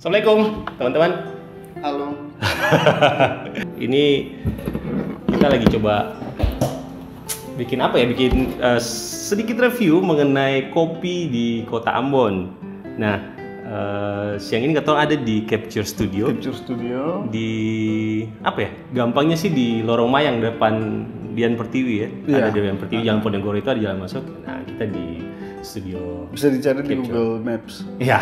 Assalamualaikum teman-teman. Halo. Ini kita lagi coba bikin apa ya? Bikin sedikit review mengenai kopi di Kota Ambon. Nah, siang ini kita ada di Capture Studio. Capture Studio. Di apa ya? Gampangnya sih di Lorong Mayang depan Dian Pertiwi ya. Iya. Ada di Dian Pertiwi, Jalan Ponegoro itu ada jalan masuk. Nah, kita di studio. Bisa dicari di Capture. Google Maps. Ya.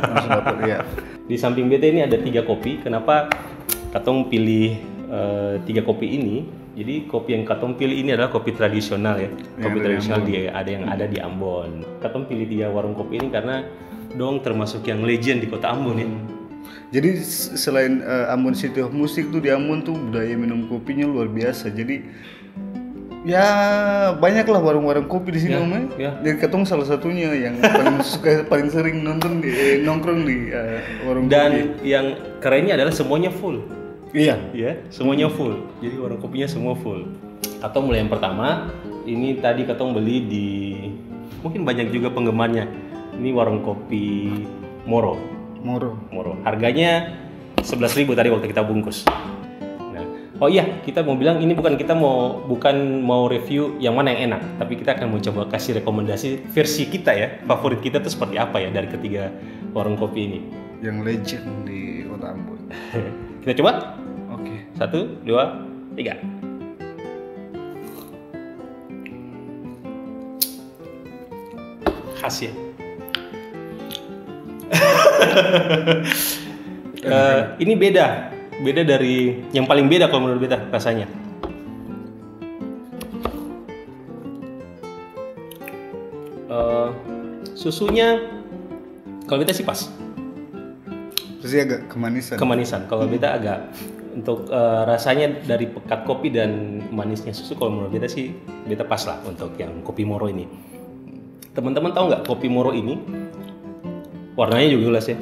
Langsung dapat ya. Di samping BT ini ada 3 kopi. Kenapa Katong pilih 3 kopi ini? Jadi kopi yang Katong pilih ini adalah kopi tradisional ya. Kopi tradisional yang ada di Ambon. Katong pilih 3 warung kopi ini karena dong termasuk yang legend di Kota Ambon ya. Jadi selain Ambon City of Music tuh di Ambon tuh budaya minum kopinya luar biasa. Jadi ya banyaklah warung-warung kopi di sini Ya, Om ya. ya. Dan Katong salah satunya yang paling sering nonton di nongkrong di warung Dan kopi. yang kerennya adalah semuanya full. Iya. Ya, semuanya full. Jadi warung kopinya semua full. Atau mulai yang pertama, ini tadi Katong beli di mungkin banyak juga penggemarnya. Ini warung kopi Moro. Moro. Harganya 11.000 tadi waktu kita bungkus. Nah, oh iya, kita mau bilang ini bukan mau review yang mana yang enak, tapi kita akan mencoba kasih rekomendasi versi kita ya, favorit kita tuh seperti apa ya dari ketiga warung kopi ini. Yang legend di Kota Ambon. Kita coba? Oke. 1, 2, 3. Khas ya. Ini beda dari yang paling beda kalau menurut beta rasanya. Susunya kalau beta sih pas Terus agak kemanisan. Kalau beta agak untuk rasanya dari pekat kopi dan manisnya susu, kalau menurut beta sih beta pas lah untuk yang kopi Moro ini. Teman-teman tahu nggak kopi Moro ini warnanya juga jelas ya.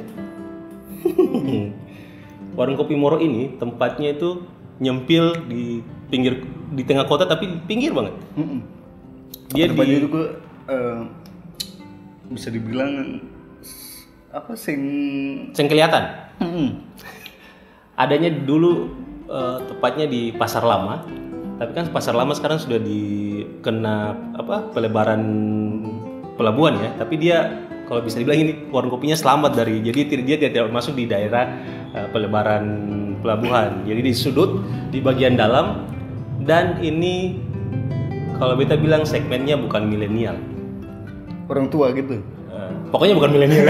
Warung kopi Moro ini tempatnya itu nyempil di tengah kota tapi pinggir banget. Dia Tempatnya juga bisa dibilang apa sing kelihatan. Adanya dulu tepatnya di Pasar Lama, tapi kan Pasar Lama sekarang sudah dikena pelebaran pelabuhan ya. Tapi dia kalau bisa dibilang ini warung kopinya selamat jadi dia tidak masuk di daerah pelebaran pelabuhan. Jadi di sudut di bagian dalam, dan ini kalau beta bilang segmennya bukan milenial. orang tua gitu. Pokoknya bukan milenial.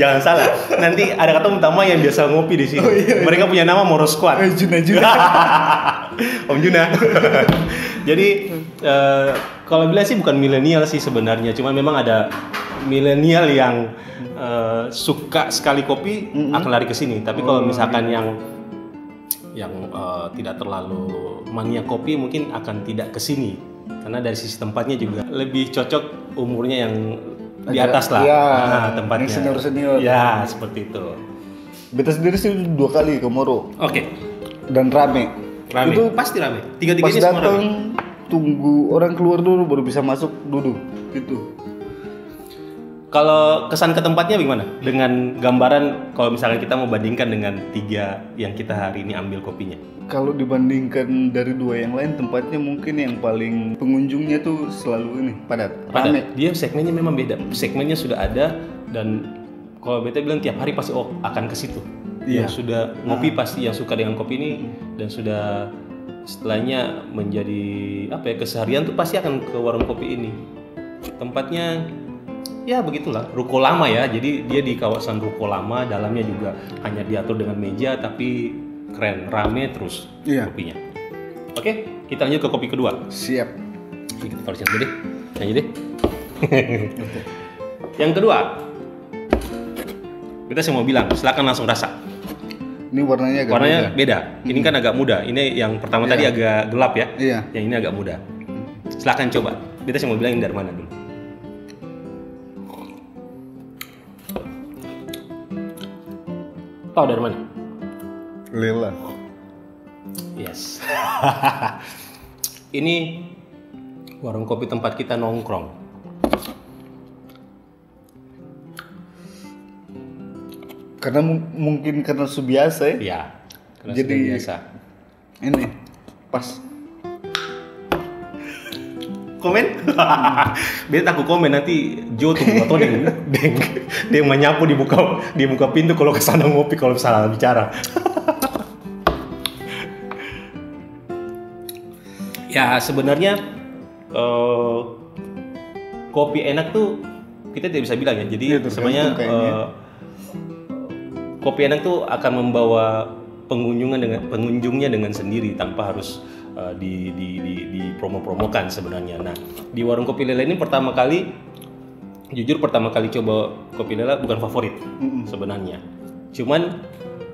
Jangan salah. Nanti ada kata utama yang biasa ngopi di sini. Oh, iya. Mereka punya nama Moro Squad. Juna. Om Juna. Jadi kalau bilang sih bukan milenial sih sebenarnya. Cuma memang ada milenial yang suka sekali kopi akan lari ke sini. Tapi kalau misalkan yang tidak terlalu mania kopi mungkin akan tidak ke sini. Karena dari sisi tempatnya juga lebih cocok umurnya yang di atas lah, ya, tempatnya. Senior. Ya, seperti itu. Beta sendiri sih 2 kali ke Moro. Oke. Dan rame. Itu Pasti rame. pas Tiga-tiganya semua datang rame. tunggu orang keluar dulu baru bisa masuk duduk gitu. Kalau kesan ke tempatnya bagaimana? Dengan gambaran kalau misalnya kita mau bandingkan dengan 3 yang kita hari ini ambil kopinya. Kalau dibandingkan dari 2 yang lain, tempatnya mungkin yang paling pengunjungnya tuh selalu ini padat. Rame. Dia segmennya memang beda. Segmennya sudah ada, dan kalau beta bilang tiap hari pasti akan ke situ. Iya. Yang sudah ngopi pasti yang suka dengan kopi ini, dan sudah setelahnya menjadi keseharian tuh pasti akan ke warung kopi ini. Tempatnya ya begitulah, ruko lama ya. Jadi dia di kawasan ruko lama, dalamnya juga hanya diatur dengan meja, tapi keren, rame terus kopinya. Oke, kita lanjut ke kopi kedua. Siap. Kita taruh sini deh. Nyanyi deh. Yang kedua, kita sih mau bilang, silakan langsung rasa. Ini warnanya agak beda. Ini kan agak muda. Ini yang pertama tadi agak gelap ya. Iya. Yang ini agak muda. Silakan coba. Kita sih mau bilang ini dari mana dulu. Tahu dari mana? Lela. Yes. Ini warung kopi tempat kita nongkrong. Karena mungkin karena sudah biasa ya. Iya. Karena Jadi sudah biasa. ini pas. Komen? Beta aku komen nanti Jo tuh atau dia menyapu di muka pintu kalau kesana ngopi kalau salah bicara. Ya sebenarnya kopi enak tuh kita tidak bisa bilang ya. Jadi Ya, sebenarnya kopi enak tuh akan membawa pengunjungnya dengan sendiri tanpa harus di promo-promokan sebenarnya. Nah, di warung kopi Lela ini pertama kali coba kopi Lela bukan favorit sebenarnya. Cuman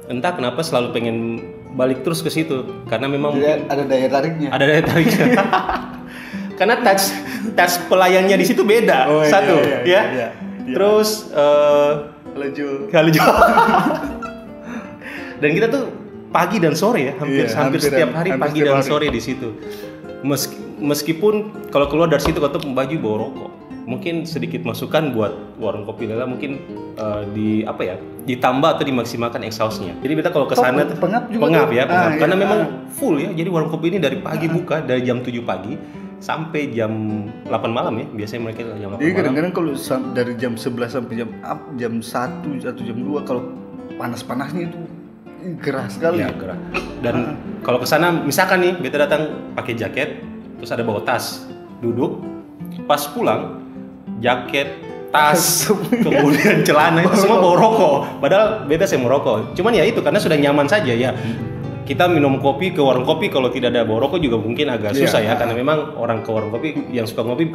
entah kenapa selalu pengen balik terus ke situ karena memang Jadi ada daya tariknya. ada daya tariknya. Karena touch pelayannya di situ beda. Oh, satu iya. Terus kalau dan kita tuh pagi dan sore ya, hampir setiap hari pagi dan sore di situ. Meskipun kalau keluar dari situ kau tuh baju bawa rokok. Mungkin sedikit masukan buat warung kopi Lela mungkin ditambah atau dimaksimalkan exhaustnya. Jadi kita kalau ke sana pengap karena memang full ya. Jadi warung kopi ini dari pagi buka dari jam 7 pagi sampai jam 8 malam ya. Biasanya mereka jam 8 Jadi malam. kadang-kadang kalau dari jam 11 sampai jam 1 atau jam 2 kalau panas-panasnya itu gerah sekali. Ya, gerah. Dan kalau ke sana misalkan nih beta datang pakai jaket, terus ada bawa tas, duduk, pas pulang jaket, tas, kemudian celana itu semua bawa rokok. Padahal beta saya merokok. Cuman ya itu karena sudah nyaman saja ya. Kita minum kopi ke warung kopi kalau tidak ada bawa rokok juga mungkin agak susah ya karena memang orang ke warung kopi yang suka ngopi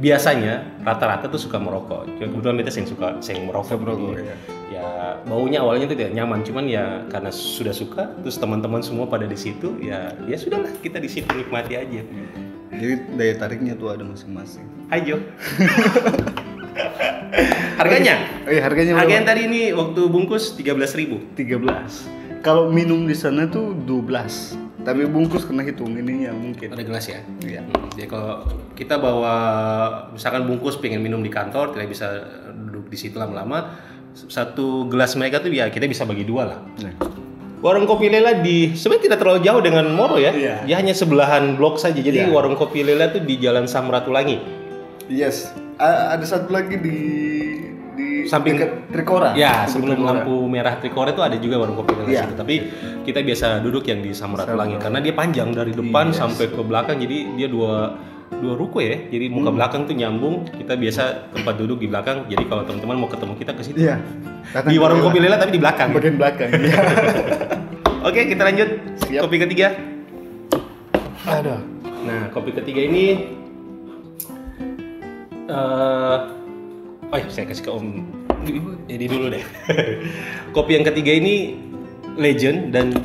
biasanya rata-rata tuh suka merokok. Kebetulan beta yang merokok. Ya baunya awalnya itu tidak nyaman, cuman ya karena sudah suka, terus teman-teman semua pada di situ, ya sudahlah kita di situ nikmati aja. Jadi daya tariknya tuh ada masing-masing. Ayo. Harganya? Harganya Harga yang tadi ini waktu bungkus 13.000. 13. Kalau minum di sana tuh 12. Tapi bungkus kena hitung ininya mungkin. Ada gelas ya? Iya. Jadi kalau kita bawa misalkan bungkus pengen minum di kantor, tidak bisa duduk di situ lama-lama. Satu gelas mereka tuh ya kita bisa bagi dua lah. Warung kopi Lela sebenarnya tidak terlalu jauh dengan Moro ya. Iya. Dia hanya sebelahan blok saja. Jadi warung kopi Lela tuh di Jalan Samratulangi. Yes. Ada satu lagi di samping dekat Trikora. Ya, sebelum lampu merah Trikora itu ada juga warung kopi Lela situ. Tapi kita biasa duduk yang di Samratulangi karena dia panjang dari depan sampai ke belakang. Jadi dia dua ruko ya, jadi muka belakang tuh nyambung. Kita biasa tempat duduk di belakang. Jadi kalau teman-teman mau ketemu kita ke situ. Iya. Di warung kopi Lela tapi di belakang. Bagian belakang. Iya. Oke, kita lanjut. Siap. Kopi ketiga. Aduh. Nah, kopi ketiga ini saya kasih ke Om jadi dulu deh. Kopi yang ketiga ini legend dan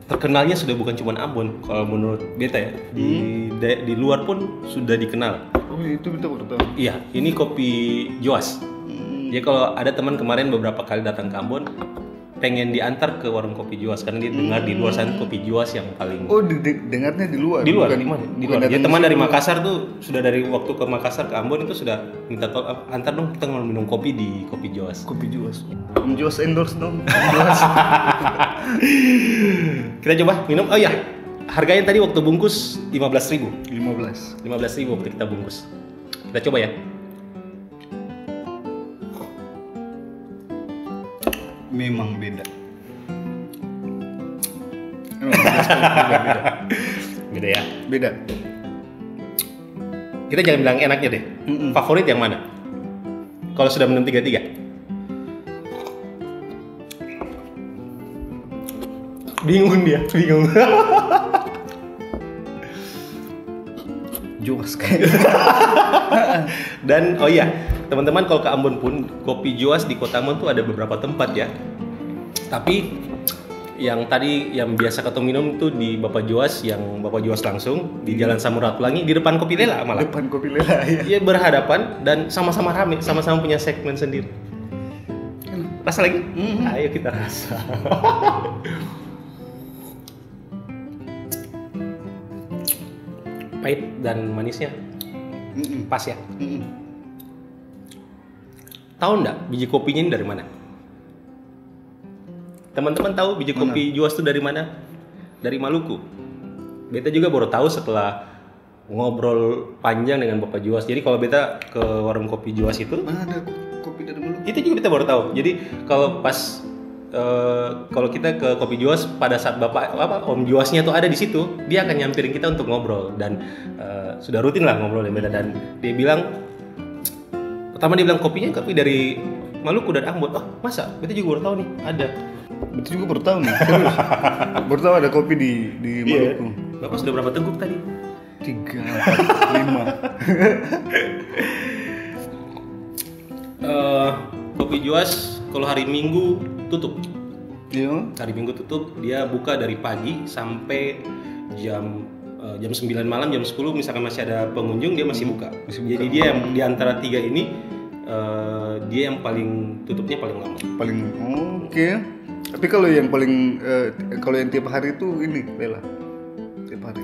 terkenalnya sudah bukan cuma Ambon kalau menurut beta ya. Di luar pun sudah dikenal. Oh, itu betul betul. Iya, ini kopi Joas. Jadi kalau ada teman kemarin beberapa kali datang ke Ambon pengen diantar ke warung kopi Joas karena dia dengar di luar sana kopi Joas yang paling. Oh, dengarnya di luar. Di luar, bukan, di mana? Di bukan luar. Ya teman dari Makassar tuh sudah dari waktu ke Makassar ke Ambon itu sudah minta antar dong kita mau minum kopi di kopi Joas. Kopi Joas. Om Joas endorse dong. Joas. Kita coba minum. Oh iya. Harganya tadi waktu bungkus 15.000. 15 waktu kita bungkus. Kita coba ya. Memang beda. Beda ya. Beda. Kita jangan bilang enaknya deh. Favorit yang mana? Kalau sudah minum 3-3. Bingung. Joas kayaknya. Dan oh iya, teman-teman kalau ke Ambon pun kopi Joas di Kota Ambon tuh ada beberapa tempat ya. Tapi yang tadi yang biasa ketemu minum tuh di Bapak Joas langsung di Jalan Samratulangi di depan kopi Lela malah. Depan kopi Lela ya. Iya berhadapan dan sama-sama rame, sama-sama punya segmen sendiri. Rasa lagi? Ayo kita rasa. Pahit dan manisnya pas ya. Tahu nggak biji kopinya ini dari mana? Teman-teman tahu biji kopi Juas itu dari mana? Dari Maluku. Beta juga baru tahu setelah ngobrol panjang dengan Bapak Juas. Jadi kalau beta ke warung kopi Juas itu, Mana ada kopi dari Maluku? itu juga beta baru tahu. Jadi kalau pas kalau kita ke kopi Juas pada saat Om Juasnya tuh ada di situ, dia akan nyampirin kita untuk ngobrol dan sudah rutin lah ngobrol dengan beta. Dan dia bilang, pertama dia bilang kopinya kopi dari Maluku dan Ambon. Oh masa? Beta juga baru tahu nih ada. Betul juga baru tahu nih, serius. Baru tahu ada kopi di Maluku. Bapak sudah berapa teguk tadi? 3, 4, 5. Kopi Juas kalau hari Minggu tutup. Iya. Hari Minggu tutup, dia buka dari pagi sampai jam 9 malam, jam 10 misalkan masih ada pengunjung dia masih buka. Jadi dia yang di antara 3 ini dia yang paling tutupnya paling lama. Paling oke. Tapi kalau yang paling kalau yang tiap hari itu ini Lela. Tiap hari.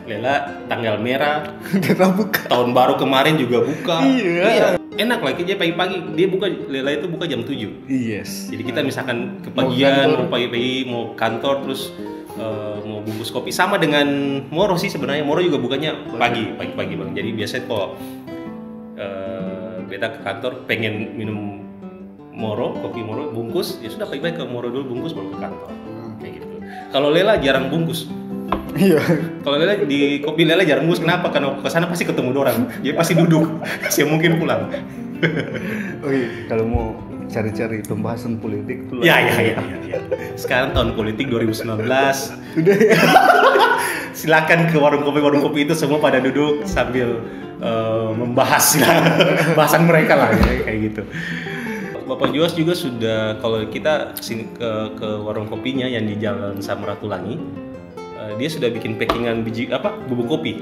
Lela tanggal merah. Kita buka. Tahun baru kemarin juga buka. Iya. Enak lah, dia pagi-pagi dia buka, Lela itu buka jam 7. Yes. Jadi kita misalkan kepagian mau pagi-pagi mau kantor terus mau bungkus kopi sama dengan Moro sih sebenarnya. Moro juga bukanya pagi-pagi Bang. Jadi biasanya kalau beta ke kantor pengen minum Moro, kopi Moro bungkus, ya sudah pagi-pagi ke Moro dulu bungkus baru ke kantor. Kayak gitu. Kalau Lela jarang bungkus. Iya. Kalau Lela di kopi Lela jarang bungkus, kenapa? Karena ke sana pasti ketemu orang. Jadi pasti duduk. Saya mungkin pulang. Oke, kalau mau cari-cari pembahasan politik tuh. Ya. Sekarang tahun politik 2019. Sudah ya. Silakan ke warung kopi itu semua pada duduk sambil membahas bahasan mereka lah ya, kayak gitu. Bapak Juas juga sudah, kalau kita sini ke warung kopinya yang di Jalan Samratulangi, dia sudah bikin packingan bubuk kopi.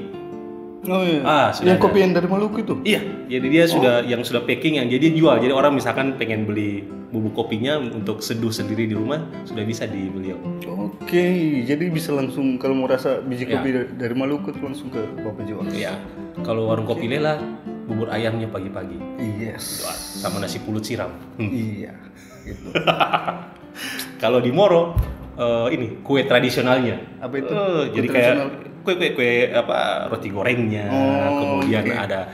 Oh iya. Sudah yang kopi yang dari Maluku itu? Iya, jadi dia sudah packing yang jadi jual. Jadi orang misalkan pengen beli bubuk kopinya untuk seduh sendiri di rumah sudah bisa dibeli. Oke, jadi bisa langsung kalau mau rasa biji kopi dari Maluku tuh langsung ke Bapak Juas. Iya. Kalau warung kopi Lela bubur ayamnya pagi-pagi. Yes. Sama nasi pulut siram. Iya. Gitu. Kalau di Moro ini kue tradisionalnya. Apa itu? Jadi kayak kue roti gorengnya, kemudian ada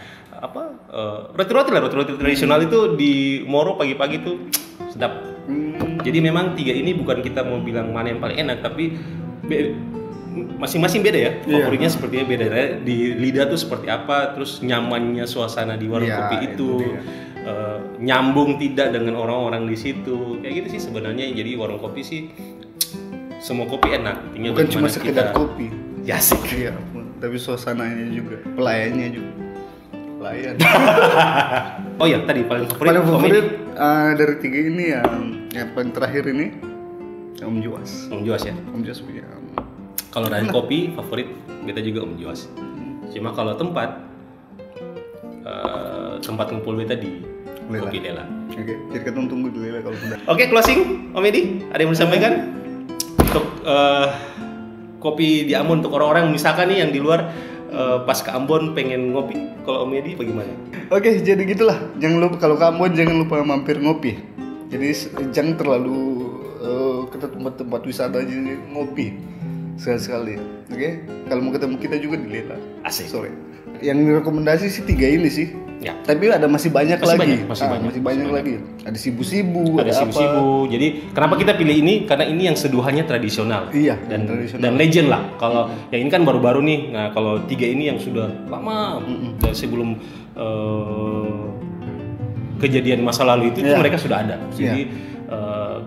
roti-roti tradisional itu di Moro pagi-pagi tuh sedap. Jadi memang 3 ini bukan kita mau bilang mana yang paling enak, tapi masing-masing beda ya. Favoritnya sepertinya beda. Di lidah tuh seperti apa, terus nyamannya suasana di warung kopi itu nyambung tidak dengan orang-orang di situ. Kayak gitu sih sebenarnya. Jadi warung kopi sih semua kopi enak. Tinggal bukan cuma sekedar kopi. Ya sih. Iya, tapi suasananya juga, pelayannya juga. Pelayan. Oh ya, tadi paling favorit dari 3 ini yang paling terakhir ini Om Juas. Om Juas ya. Om Juas punya. Kalau dari kopi favorit beta juga Om Juas. Cuma kalau tempat ngumpul beta di Lela. Kopi Lela. Oke, jadi kita tunggu di Lela kalau sudah. Oke, closing Om Edi, ada yang mau disampaikan? Untuk kopi di Ambon untuk orang-orang misalkan nih yang di luar pas ke Ambon pengen ngopi, kalau Om Edi bagaimana? Oke, jadi gitulah. Jangan lupa kalau ke Ambon jangan lupa mampir ngopi. Jadi jangan terlalu ke tempat-tempat wisata aja ngopi sekali-sekali. Oke, kalau mau ketemu kita juga di Lela. Asik. Sore. Yang rekomendasi sih 3 ini sih. Ya. Tapi ada masih banyak lagi. Masih banyak lagi. Ada sibu-sibu, ada sibu-sibu. Jadi kenapa kita pilih ini? Karena ini yang seduhannya tradisional. Iya. Dan legend lah. Kalau yang ini kan baru-baru nih. Nah kalau 3 ini yang sudah lama dari sebelum kejadian masa lalu itu mereka sudah ada. Jadi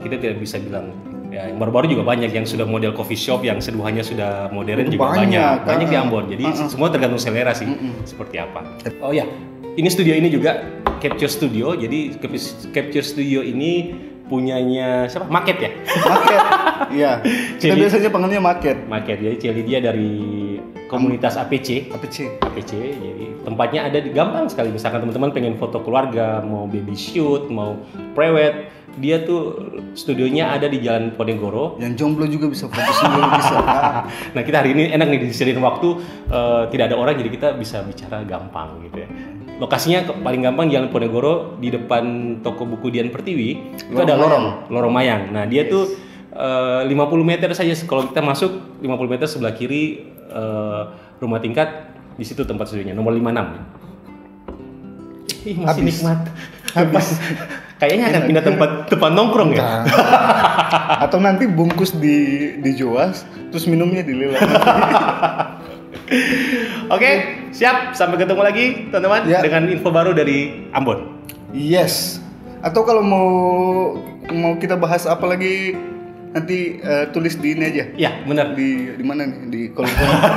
kita tidak bisa bilang. Ya, yang baru-baru juga banyak yang sudah model coffee shop yang seduhannya sudah modern juga banyak di Ambon. Jadi semua tergantung selera sih seperti apa. Oh ya, ini studio ini juga Capture Studio. Jadi Capture Studio ini punyanya siapa? Market ya? Market. Iya. Kita biasanya panggilnya Market. Market. Jadi Celi dia dari komunitas APC. Jadi tempatnya ada di gampang sekali. Misalkan teman-teman pengen foto keluarga, mau baby shoot, mau prewed, dia tuh studionya ada di Jalan Ponegoro. Yang jomblo juga bisa foto sendiri bisa. Nah kita hari ini enak nih disediain waktu tidak ada orang jadi kita bisa bicara gampang gitu ya. lokasinya paling gampang Jalan Ponegoro di depan toko buku Dian Pertiwi itu ada lorong Mayang. Nah dia tuh 50 meter saja kalau kita masuk 50 meter sebelah kiri rumah tingkat, di situ tempat studionya nomor 56. Ih, masih Habis. nikmat. Habis. Kayaknya akan pindah tempat nongkrong ya. Nah. Atau nanti bungkus dijual terus minumnya dilelang. Oke, siap. Sampai ketemu lagi teman-teman Ya. dengan info baru dari Ambon. Yes. Atau kalau mau kita bahas apa lagi nanti tulis di ini aja. Ya, benar. Di mana nih? Di kolom komentar.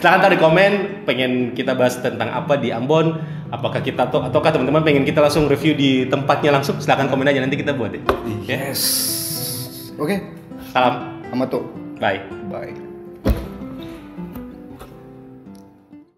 Silahkan taruh di komen pengen kita bahas tentang apa di Ambon. Apakah kita ataukah teman-teman pengen kita langsung review di tempatnya langsung? Silahkan komen aja nanti kita buat ya. Yes. Oke. Salam. Amato. Bye. Bye.